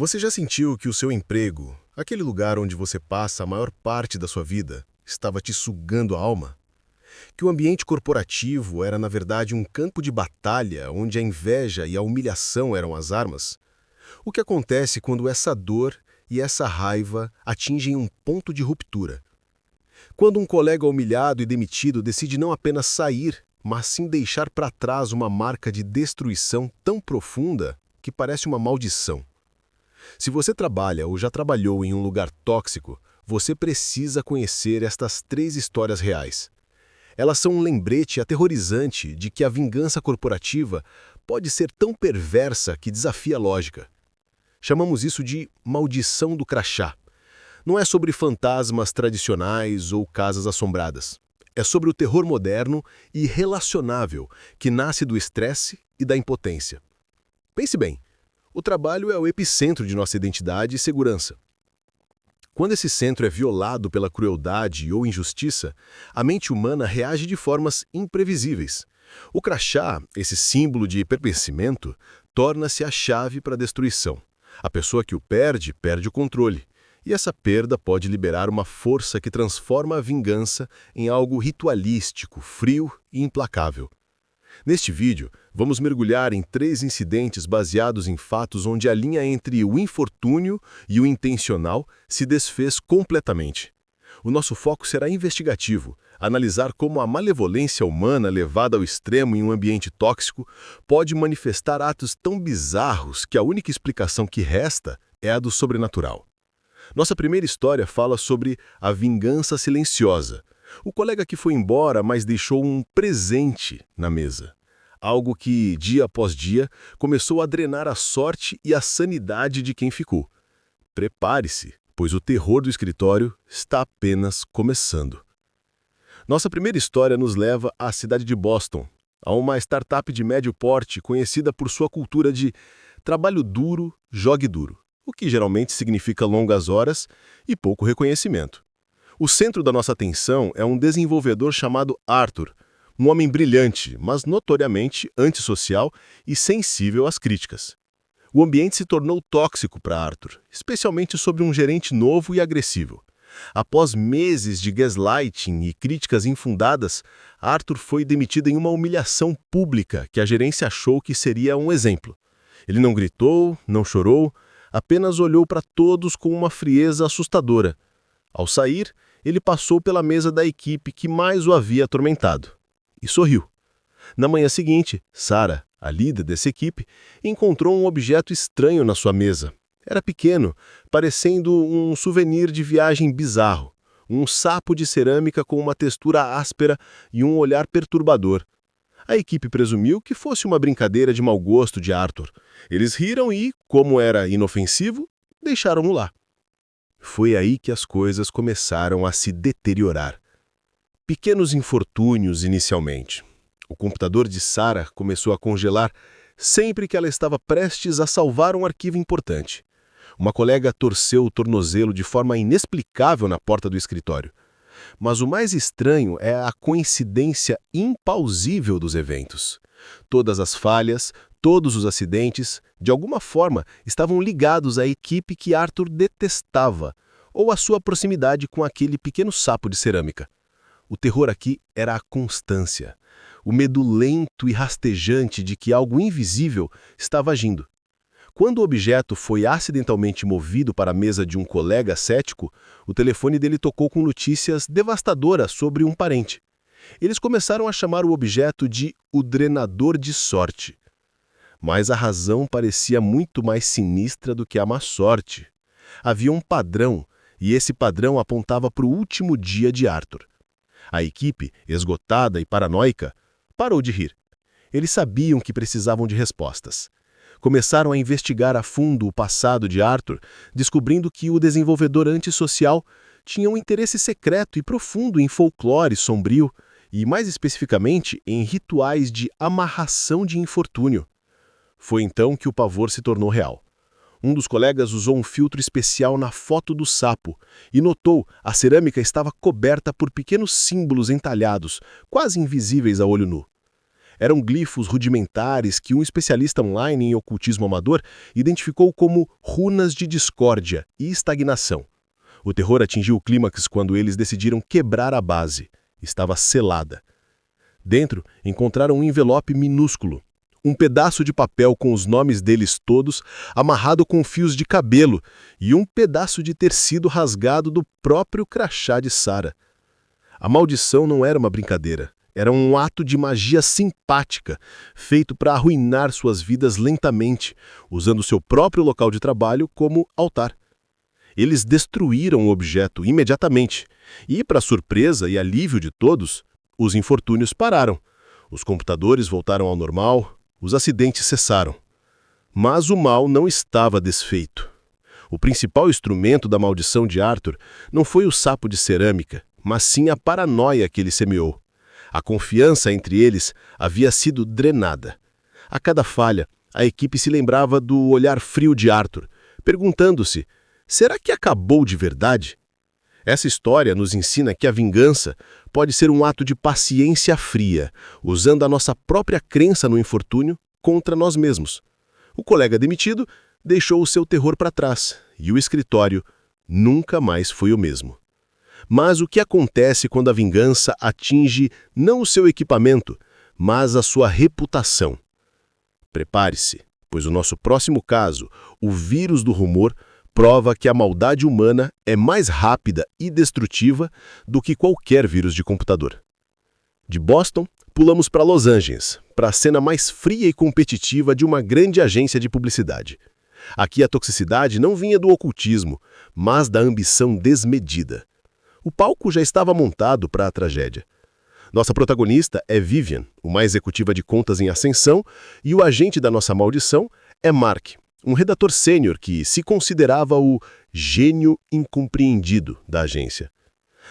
Você já sentiu que o seu emprego, aquele lugar onde você passa a maior parte da sua vida, estava te sugando a alma? Que o ambiente corporativo era, na verdade, um campo de batalha onde a inveja e a humilhação eram as armas? O que acontece quando essa dor e essa raiva atingem um ponto de ruptura? Quando um colega humilhado e demitido decide não apenas sair, mas sim deixar para trás uma marca de destruição tão profunda que parece uma maldição. Se você trabalha ou já trabalhou em um lugar tóxico, você precisa conhecer estas três histórias reais. Elas são um lembrete aterrorizante de que a vingança corporativa pode ser tão perversa que desafia a lógica. Chamamos isso de maldição do crachá. Não é sobre fantasmas tradicionais ou casas assombradas. É sobre o terror moderno e relacionável que nasce do estresse e da impotência. Pense bem. O trabalho é o epicentro de nossa identidade e segurança. Quando esse centro é violado pela crueldade ou injustiça, a mente humana reage de formas imprevisíveis. O crachá, esse símbolo de pertencimento, torna-se a chave para a destruição. A pessoa que o perde, perde o controle. E essa perda pode liberar uma força que transforma a vingança em algo ritualístico, frio e implacável. Neste vídeo, vamos mergulhar em três incidentes baseados em fatos onde a linha entre o infortúnio e o intencional se desfez completamente. O nosso foco será investigativo, analisar como a malevolência humana levada ao extremo em um ambiente tóxico pode manifestar atos tão bizarros que a única explicação que resta é a do sobrenatural. Nossa primeira história fala sobre a vingança silenciosa. O colega que foi embora, mas deixou um presente na mesa. Algo que, dia após dia, começou a drenar a sorte e a sanidade de quem ficou. Prepare-se, pois o terror do escritório está apenas começando. Nossa primeira história nos leva à cidade de Boston, a uma startup de médio porte conhecida por sua cultura de trabalho duro, jogue duro, o que geralmente significa longas horas e pouco reconhecimento. O centro da nossa atenção é um desenvolvedor chamado Arthur, um homem brilhante, mas notoriamente antissocial e sensível às críticas. O ambiente se tornou tóxico para Arthur, especialmente sobre um gerente novo e agressivo. Após meses de gaslighting e críticas infundadas, Arthur foi demitido em uma humilhação pública que a gerência achou que seria um exemplo. Ele não gritou, não chorou, apenas olhou para todos com uma frieza assustadora. Ao sair, ele passou pela mesa da equipe que mais o havia atormentado e sorriu. Na manhã seguinte, Sarah, a líder dessa equipe, encontrou um objeto estranho na sua mesa. Era pequeno, parecendo um souvenir de viagem bizarro, um sapo de cerâmica com uma textura áspera e um olhar perturbador. A equipe presumiu que fosse uma brincadeira de mau gosto de Arthur. Eles riram e, como era inofensivo, deixaram-no lá. Foi aí que as coisas começaram a se deteriorar. Pequenos infortúnios inicialmente. O computador de Sarah começou a congelar sempre que ela estava prestes a salvar um arquivo importante. Uma colega torceu o tornozelo de forma inexplicável na porta do escritório. Mas o mais estranho é a coincidência impausível dos eventos. Todas as falhas, todos os acidentes, de alguma forma, estavam ligados à equipe que Arthur detestava, ou à sua proximidade com aquele pequeno sapo de cerâmica. O terror aqui era a constância, o medo lento e rastejante de que algo invisível estava agindo. Quando o objeto foi acidentalmente movido para a mesa de um colega cético, o telefone dele tocou com notícias devastadoras sobre um parente. Eles começaram a chamar o objeto de o drenador de sorte. Mas a razão parecia muito mais sinistra do que a má sorte. Havia um padrão, e esse padrão apontava para o último dia de Arthur. A equipe, esgotada e paranoica, parou de rir. Eles sabiam que precisavam de respostas. Começaram a investigar a fundo o passado de Arthur, descobrindo que o desenvolvedor antissocial tinha um interesse secreto e profundo em folclore sombrio e, mais especificamente, em rituais de amarração de infortúnio. Foi então que o pavor se tornou real. Um dos colegas usou um filtro especial na foto do sapo e notou a cerâmica estava coberta por pequenos símbolos entalhados, quase invisíveis a olho nu. Eram glifos rudimentares que um especialista online em ocultismo amador identificou como runas de discórdia e estagnação. O terror atingiu o clímax quando eles decidiram quebrar a base. Estava selada. Dentro, encontraram um envelope minúsculo, um pedaço de papel com os nomes deles todos, amarrado com fios de cabelo, e um pedaço de tecido rasgado do próprio crachá de Sarah. A maldição não era uma brincadeira. Era um ato de magia simpática, feito para arruinar suas vidas lentamente, usando seu próprio local de trabalho como altar. Eles destruíram o objeto imediatamente, e, para surpresa e alívio de todos, os infortúnios pararam. Os computadores voltaram ao normal, os acidentes cessaram. Mas o mal não estava desfeito. O principal instrumento da maldição de Arthur não foi o sapo de cerâmica, mas sim a paranoia que ele semeou. A confiança entre eles havia sido drenada. A cada falha, a equipe se lembrava do olhar frio de Arthur, perguntando-se: será que acabou de verdade? Essa história nos ensina que a vingança pode ser um ato de paciência fria, usando a nossa própria crença no infortúnio contra nós mesmos. O colega demitido deixou o seu terror para trás e o escritório nunca mais foi o mesmo. Mas o que acontece quando a vingança atinge não o seu equipamento, mas a sua reputação? Prepare-se, pois o nosso próximo caso, o vírus do rumor, prova que a maldade humana é mais rápida e destrutiva do que qualquer vírus de computador. De Boston, pulamos para Los Angeles, para a cena mais fria e competitiva de uma grande agência de publicidade. Aqui a toxicidade não vinha do ocultismo, mas da ambição desmedida. O palco já estava montado para a tragédia. Nossa protagonista é Vivian, uma executiva de contas em ascensão, e o agente da nossa maldição é Mark, um redator sênior que se considerava o gênio incompreendido da agência.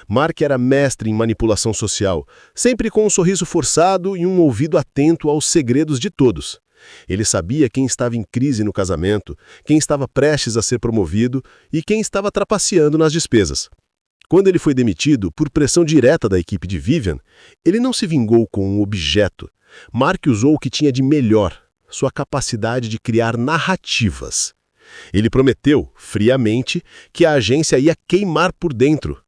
Mark era mestre em manipulação social, sempre com um sorriso forçado e um ouvido atento aos segredos de todos. Ele sabia quem estava em crise no casamento, quem estava prestes a ser promovido e quem estava trapaceando nas despesas. Quando ele foi demitido por pressão direta da equipe de Vivian, ele não se vingou com um objeto. Mark usou o que tinha de melhor, sua capacidade de criar narrativas. Ele prometeu, friamente, que a agência ia queimar por dentro.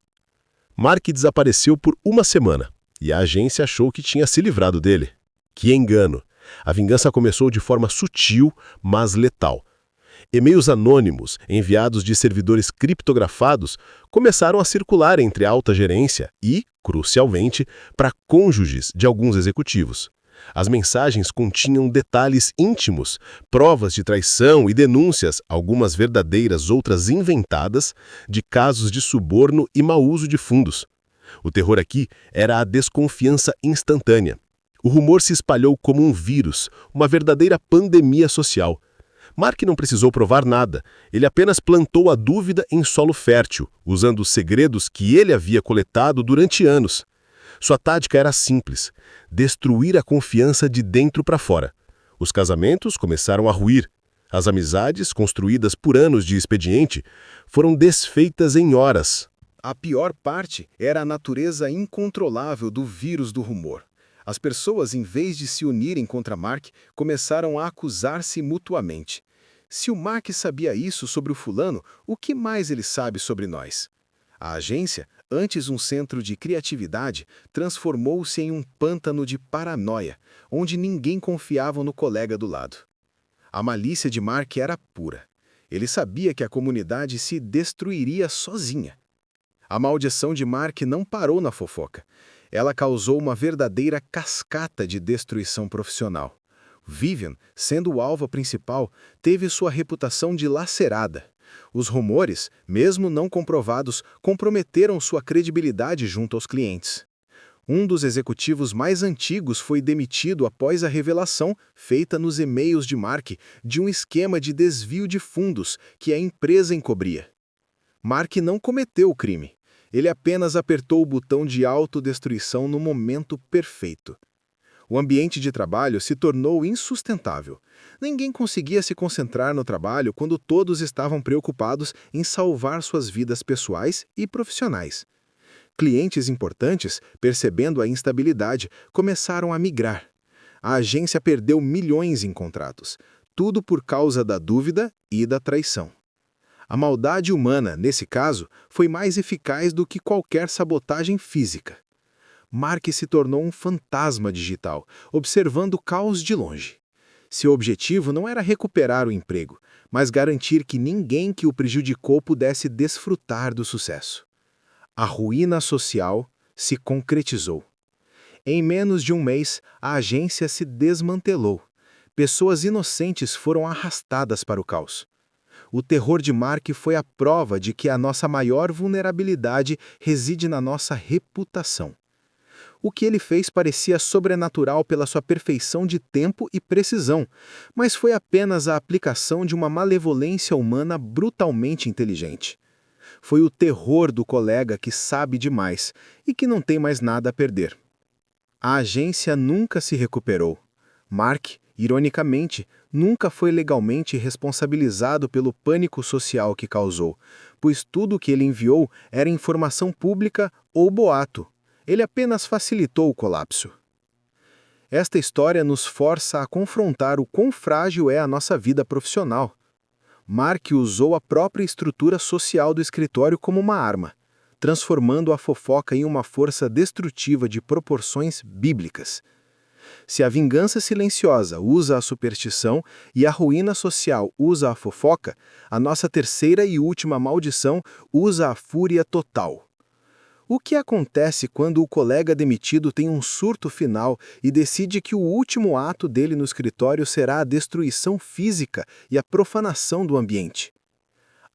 Mark desapareceu por uma semana, e a agência achou que tinha se livrado dele. Que engano! A vingança começou de forma sutil, mas letal. E-mails anônimos, enviados de servidores criptografados, começaram a circular entre a alta gerência e, crucialmente, para cônjuges de alguns executivos. As mensagens continham detalhes íntimos, provas de traição e denúncias, algumas verdadeiras, outras inventadas, de casos de suborno e mau uso de fundos. O terror aqui era a desconfiança instantânea. O rumor se espalhou como um vírus, uma verdadeira pandemia social. Mark não precisou provar nada, ele apenas plantou a dúvida em solo fértil, usando os segredos que ele havia coletado durante anos. Sua tática era simples: destruir a confiança de dentro para fora. Os casamentos começaram a ruir. As amizades, construídas por anos de expediente, foram desfeitas em horas. A pior parte era a natureza incontrolável do vírus do rumor. As pessoas, em vez de se unirem contra Mark, começaram a acusar-se mutuamente. Se o Mark sabia isso sobre o fulano, o que mais ele sabe sobre nós? A agência, antes um centro de criatividade, transformou-se em um pântano de paranoia, onde ninguém confiava no colega do lado. A malícia de Mark era pura. Ele sabia que a comunidade se destruiria sozinha. A maldição de Mark não parou na fofoca. Ela causou uma verdadeira cascata de destruição profissional. Vivian, sendo o alvo principal, teve sua reputação dilacerada. Os rumores, mesmo não comprovados, comprometeram sua credibilidade junto aos clientes. Um dos executivos mais antigos foi demitido após a revelação, feita nos e-mails de Mark, de um esquema de desvio de fundos que a empresa encobria. Mark não cometeu o crime. Ele apenas apertou o botão de autodestruição no momento perfeito. O ambiente de trabalho se tornou insustentável. Ninguém conseguia se concentrar no trabalho quando todos estavam preocupados em salvar suas vidas pessoais e profissionais. Clientes importantes, percebendo a instabilidade, começaram a migrar. A agência perdeu milhões em contratos, tudo por causa da dúvida e da traição. A maldade humana, nesse caso, foi mais eficaz do que qualquer sabotagem física. Mark se tornou um fantasma digital, observando o caos de longe. Seu objetivo não era recuperar o emprego, mas garantir que ninguém que o prejudicou pudesse desfrutar do sucesso. A ruína social se concretizou. Em menos de um mês, a agência se desmantelou. Pessoas inocentes foram arrastadas para o caos. O terror de Mark foi a prova de que a nossa maior vulnerabilidade reside na nossa reputação. O que ele fez parecia sobrenatural pela sua perfeição de tempo e precisão, mas foi apenas a aplicação de uma malevolência humana brutalmente inteligente. Foi o terror do colega que sabe demais e que não tem mais nada a perder. A agência nunca se recuperou. Mark, ironicamente, nunca foi legalmente responsabilizado pelo pânico social que causou, pois tudo o que ele enviou era informação pública ou boato. Ele apenas facilitou o colapso. Esta história nos força a confrontar o quão frágil é a nossa vida profissional. Mark usou a própria estrutura social do escritório como uma arma, transformando a fofoca em uma força destrutiva de proporções bíblicas. Se a vingança silenciosa usa a superstição e a ruína social usa a fofoca, a nossa terceira e última maldição usa a fúria total. O que acontece quando o colega demitido tem um surto final e decide que o último ato dele no escritório será a destruição física e a profanação do ambiente?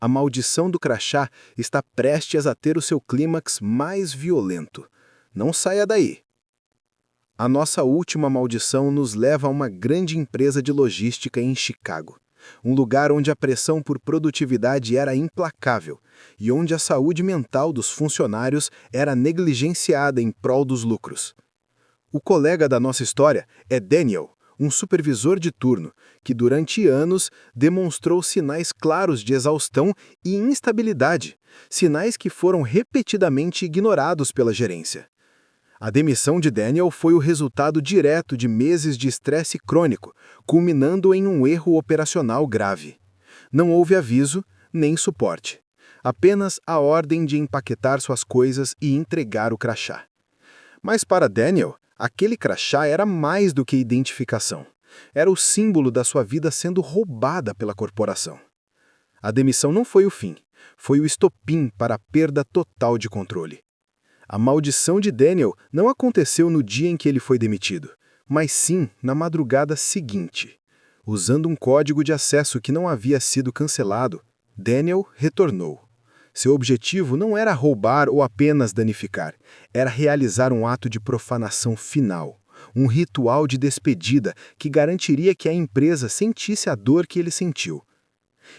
A maldição do crachá está prestes a ter o seu clímax mais violento. Não saia daí! A nossa última maldição nos leva a uma grande empresa de logística em Chicago, um lugar onde a pressão por produtividade era implacável e onde a saúde mental dos funcionários era negligenciada em prol dos lucros. O colega da nossa história é Daniel, um supervisor de turno que durante anos demonstrou sinais claros de exaustão e instabilidade, sinais que foram repetidamente ignorados pela gerência. A demissão de Daniel foi o resultado direto de meses de estresse crônico, culminando em um erro operacional grave. Não houve aviso, nem suporte. Apenas a ordem de empaquetar suas coisas e entregar o crachá. Mas para Daniel, aquele crachá era mais do que identificação. Era o símbolo da sua vida sendo roubada pela corporação. A demissão não foi o fim, foi o estopim para a perda total de controle. A maldição de Daniel não aconteceu no dia em que ele foi demitido, mas sim na madrugada seguinte. Usando um código de acesso que não havia sido cancelado, Daniel retornou. Seu objetivo não era roubar ou apenas danificar, era realizar um ato de profanação final, um ritual de despedida que garantiria que a empresa sentisse a dor que ele sentiu.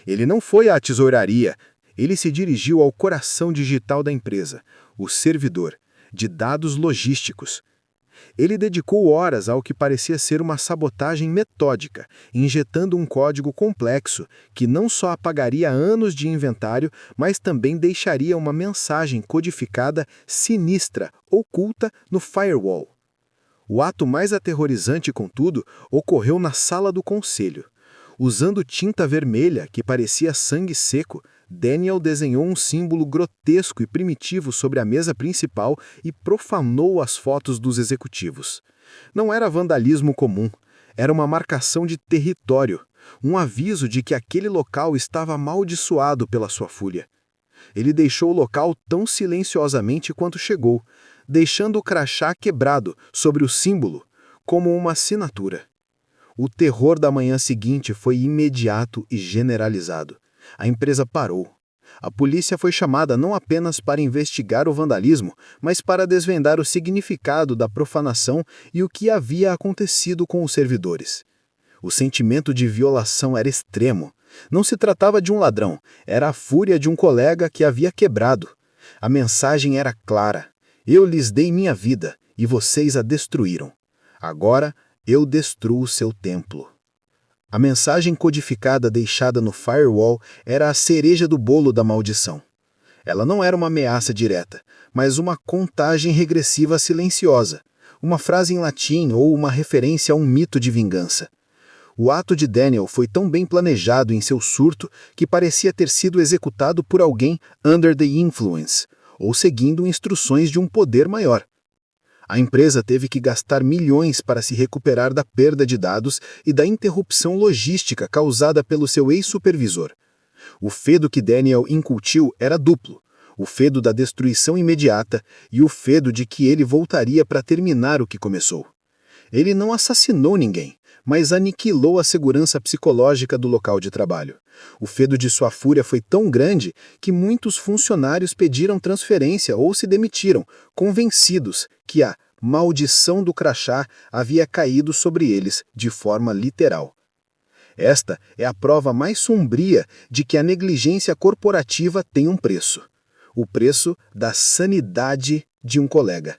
Ele não foi à tesouraria, ele se dirigiu ao coração digital da empresa, o servidor, de dados logísticos. Ele dedicou horas ao que parecia ser uma sabotagem metódica, injetando um código complexo que não só apagaria anos de inventário, mas também deixaria uma mensagem codificada sinistra, oculta no firewall. O ato mais aterrorizante, contudo, ocorreu na sala do conselho. Usando tinta vermelha que parecia sangue seco, Daniel desenhou um símbolo grotesco e primitivo sobre a mesa principal e profanou as fotos dos executivos. Não era vandalismo comum, era uma marcação de território, um aviso de que aquele local estava amaldiçoado pela sua fúria. Ele deixou o local tão silenciosamente quanto chegou, deixando o crachá quebrado sobre o símbolo, como uma assinatura. O terror da manhã seguinte foi imediato e generalizado. A empresa parou. A polícia foi chamada não apenas para investigar o vandalismo, mas para desvendar o significado da profanação e o que havia acontecido com os servidores. O sentimento de violação era extremo. Não se tratava de um ladrão, era a fúria de um colega que havia quebrado. A mensagem era clara: eu lhes dei minha vida e vocês a destruíram. Agora eu destruo seu templo. A mensagem codificada deixada no firewall era a cereja do bolo da maldição. Ela não era uma ameaça direta, mas uma contagem regressiva silenciosa, uma frase em latim ou uma referência a um mito de vingança. O ato de Daniel foi tão bem planejado em seu surto que parecia ter sido executado por alguém under the influence, ou seguindo instruções de um poder maior. A empresa teve que gastar milhões para se recuperar da perda de dados e da interrupção logística causada pelo seu ex-supervisor. O fedo que Daniel incutiu era duplo: o fedo da destruição imediata e o fedo de que ele voltaria para terminar o que começou. Ele não assassinou ninguém, mas aniquilou a segurança psicológica do local de trabalho. O fedo de sua fúria foi tão grande que muitos funcionários pediram transferência ou se demitiram, convencidos que a maldição do crachá havia caído sobre eles de forma literal. Esta é a prova mais sombria de que a negligência corporativa tem um preço: o preço da sanidade de um colega.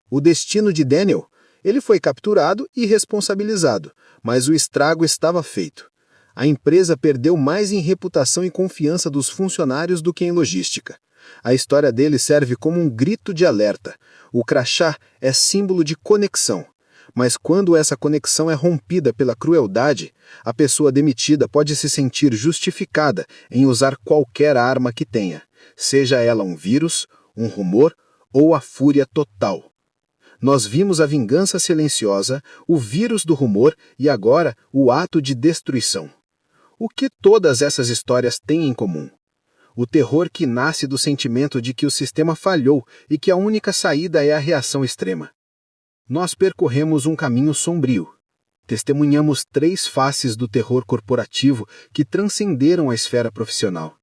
O destino de Daniel? Ele foi capturado e responsabilizado, mas o estrago estava feito. A empresa perdeu mais em reputação e confiança dos funcionários do que em logística. A história dele serve como um grito de alerta. O crachá é símbolo de conexão, mas quando essa conexão é rompida pela crueldade, a pessoa demitida pode se sentir justificada em usar qualquer arma que tenha, seja ela um vírus, um rumor ou a fúria total. Nós vimos a vingança silenciosa, o vírus do rumor e agora o ato de destruição. O que todas essas histórias têm em comum? O terror que nasce do sentimento de que o sistema falhou e que a única saída é a reação extrema. Nós percorremos um caminho sombrio. Testemunhamos 3 faces do terror corporativo que transcenderam a esfera profissional.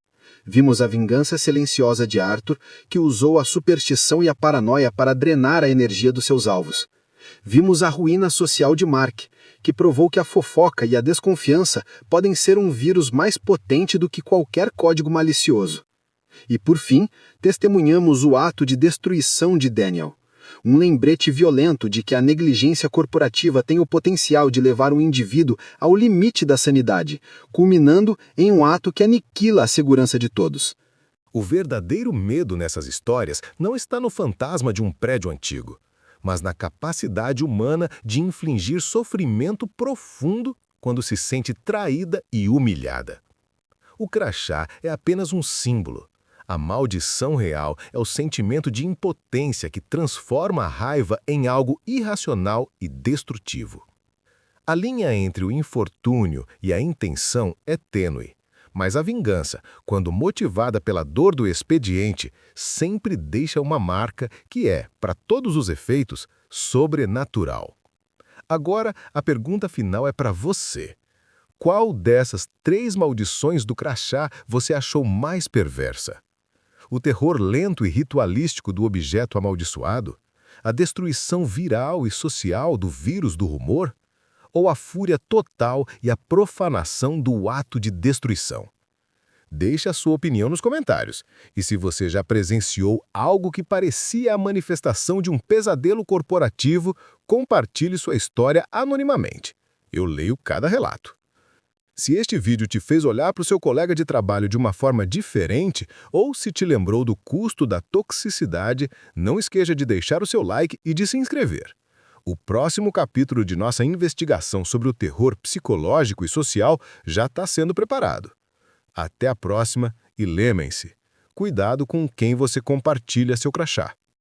Vimos a vingança silenciosa de Arthur, que usou a superstição e a paranoia para drenar a energia dos seus alvos. Vimos a ruína social de Mark, que provou que a fofoca e a desconfiança podem ser um vírus mais potente do que qualquer código malicioso. E, por fim, testemunhamos o ato de destruição de Daniel. Um lembrete violento de que a negligência corporativa tem o potencial de levar um indivíduo ao limite da sanidade, culminando em um ato que aniquila a segurança de todos. O verdadeiro medo nessas histórias não está no fantasma de um prédio antigo, mas na capacidade humana de infligir sofrimento profundo quando se sente traída e humilhada. O crachá é apenas um símbolo. A maldição real é o sentimento de impotência que transforma a raiva em algo irracional e destrutivo. A linha entre o infortúnio e a intenção é tênue, mas a vingança, quando motivada pela dor do expediente, sempre deixa uma marca que é, para todos os efeitos, sobrenatural. Agora, a pergunta final é para você. Qual dessas 3 maldições do crachá você achou mais perversa? O terror lento e ritualístico do objeto amaldiçoado? A destruição viral e social do vírus do rumor? Ou a fúria total e a profanação do ato de destruição? Deixe a sua opinião nos comentários. E se você já presenciou algo que parecia a manifestação de um pesadelo corporativo, compartilhe sua história anonimamente. Eu leio cada relato. Se este vídeo te fez olhar para o seu colega de trabalho de uma forma diferente ou se te lembrou do custo da toxicidade, não esqueça de deixar o seu like e de se inscrever. O próximo capítulo de nossa investigação sobre o terror psicológico e social já está sendo preparado. Até a próxima e lembrem-se, cuidado com quem você compartilha seu crachá.